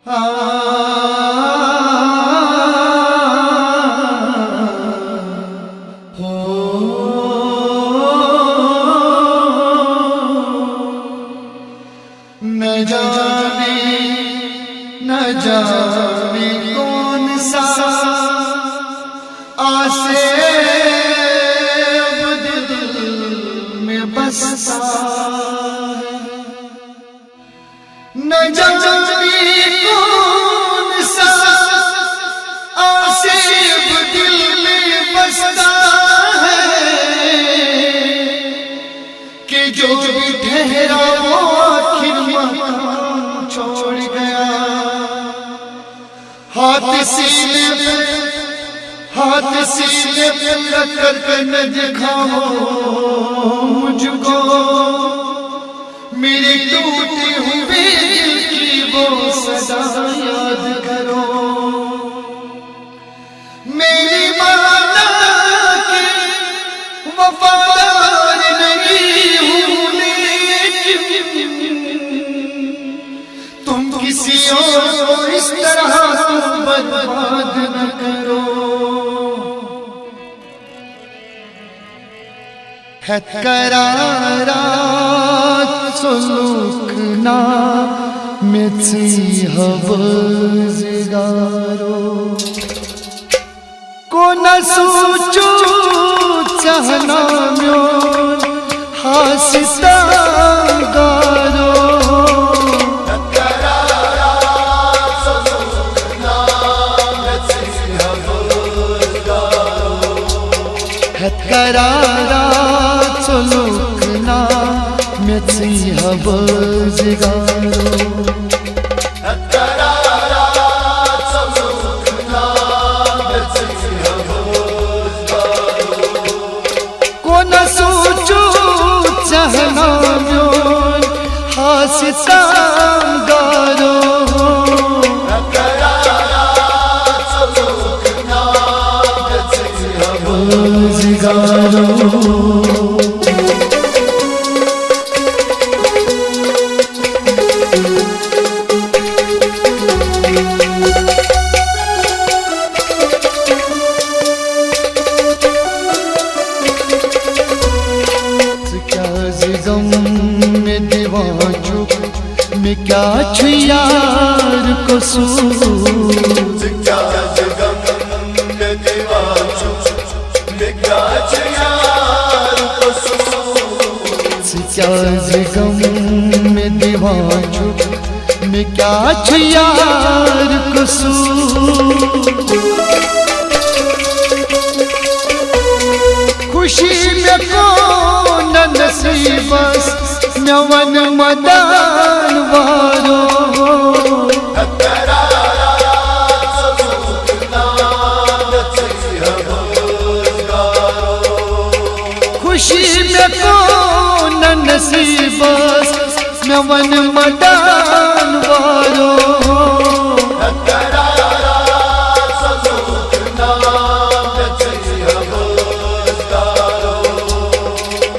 न जाने कौन सा आसे दिल में बसता है, न जाने कौन सा आसे दिल में बसता है कि जो भी ठहरा वो आखिर मकान छोड़ गया। हाथ सीने पे रख कर न दिखाओ मुझको मेरी टूटी हुई दिल की वो सदा याद करो। मेरी माना के वफादार नहीं हूँ लेकिन तुम किसी और को इस तरह बर्बाद न करो। है करारा सुलूकना मिथी हवज़गारो को न सोचो चाहना म्यो हासिता गारो। करारा सुलूकना मिथी हवज़गारो को न सोचो चाहना म्यो हासिता गारो। मैं क्या छु यार को गम में दीवाचू मैं क्या छु यार कसूर। खुशी में कौन नसीबस नवन मदान वारो खुशी में कौन नसीबस नवन मदान वारो।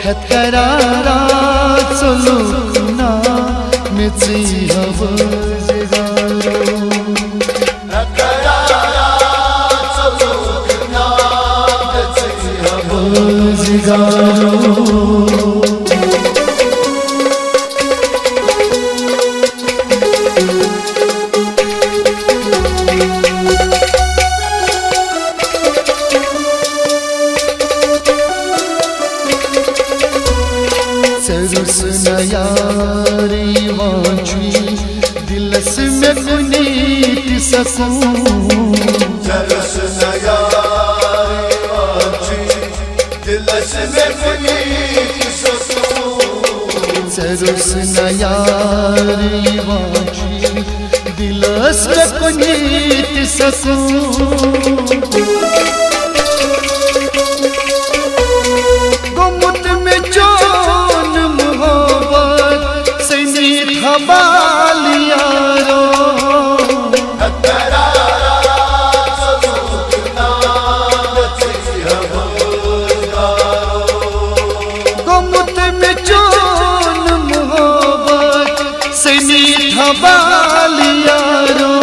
है करारा सुलूकना मिथी हवज़गारो हवज़गारो। सरुस नयारी वाची दिलस में गुनीत सकूं सरुस नयारी वाची दिलस में गुनीत सकूं सरुस नयारी वाची दिलस में गुनीत सकूं। गुमुत में जोन मोहब्बत सैनी हबाल यारो गुमुत में जोन मोहब्बत सैनी हबाल यारो।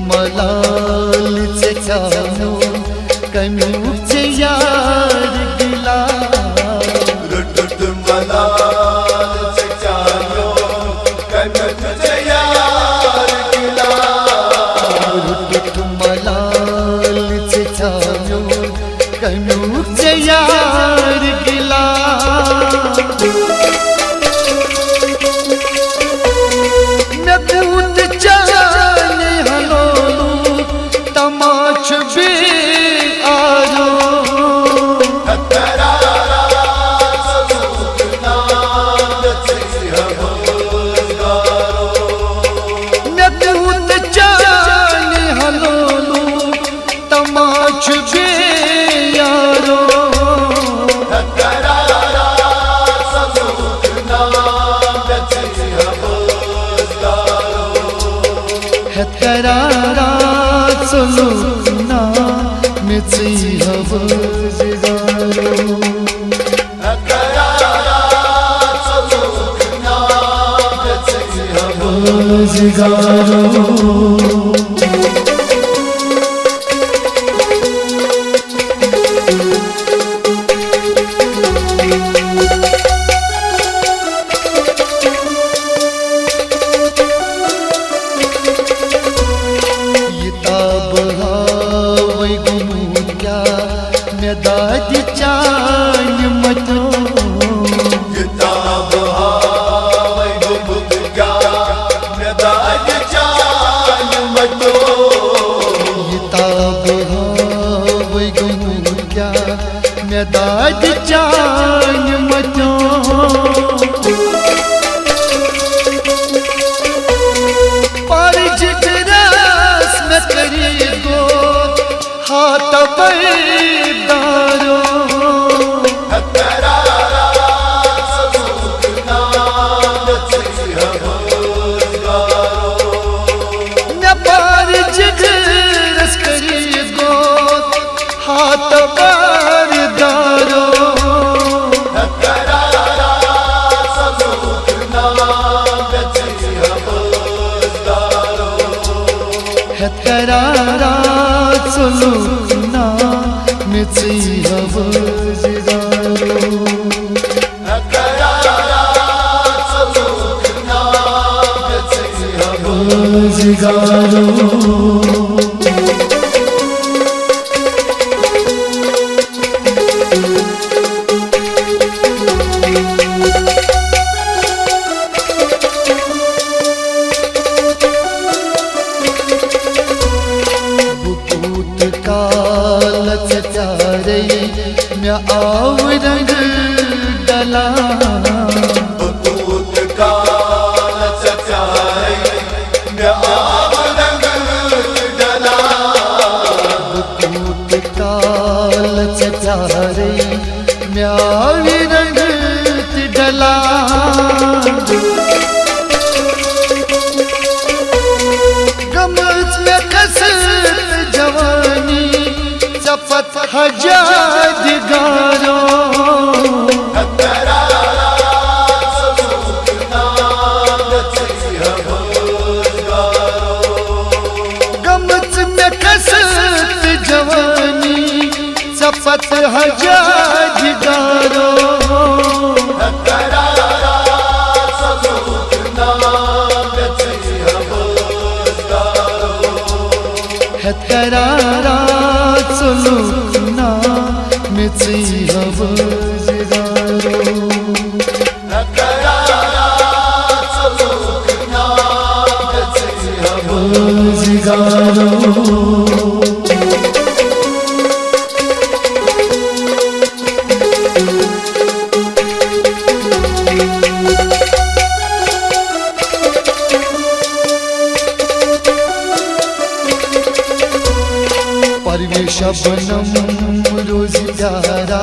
मलाल से जानो कनूक से यार गिला रुट मलाल से जानो कनूक से यार गिला रुट मलाल से जानो कनूक से यार गिला मैं कूद जाने हलोलू तमाच भी आरो मैं कूद जाने हलोलू तमाच भी यारो है करारा सुलूना मिची हवज़दारो दादी चान मतो किताब हाय गुब क्या दाद चान मतो किताब हाय गुब क्या मैं दादी चान मतो पर जितरास में करी गो हाथ पर हाथ पर दारो है करारा सुलूना मिची हवज़दारो हवज़दारो मैं आव रंग डला बतूत काल सचाई मैं आव रंग डला बतूत काल सचारे मैं आव रंग डला गमच में कसरत जवानी सपत हजाद गारो गमच में कसरत जवानी सपत हजाद गारो है करारा सुलूना मिची हवज़दारो हवज़दारो शबनम रोज प्यारा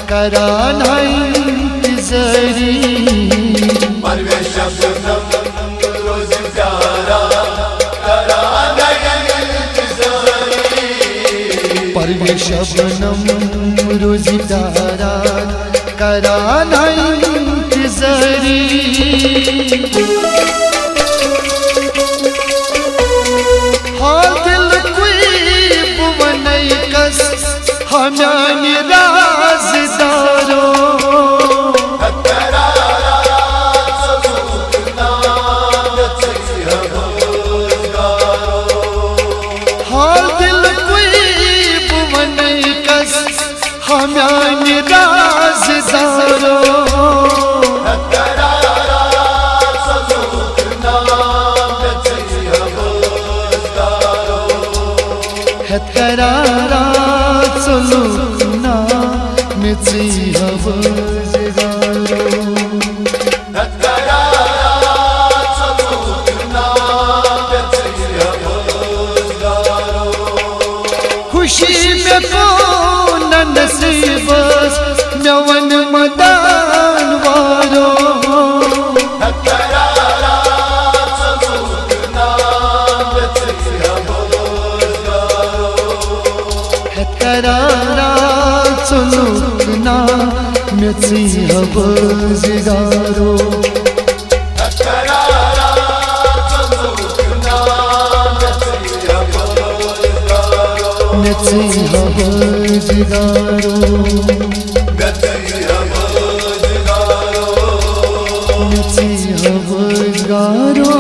कराना इंतज़ारी परवे शबनम रोज प्यारा कराना इंतज़ारी परवे शबनम रोज प्यारा कराना इंतज़ारी हाँ दिल कोई बुवनई कस हमानी राज़दारो हाँ दिल कोई बुवनई कस हमानी राज़दारो करारा चलुना मिची हवज़गारो खुशी में कौन नसीबस म्यवन मदान वारो करारा चलुना मिची हवज़गारो मिची हवज़गारो मिची हवज़गारो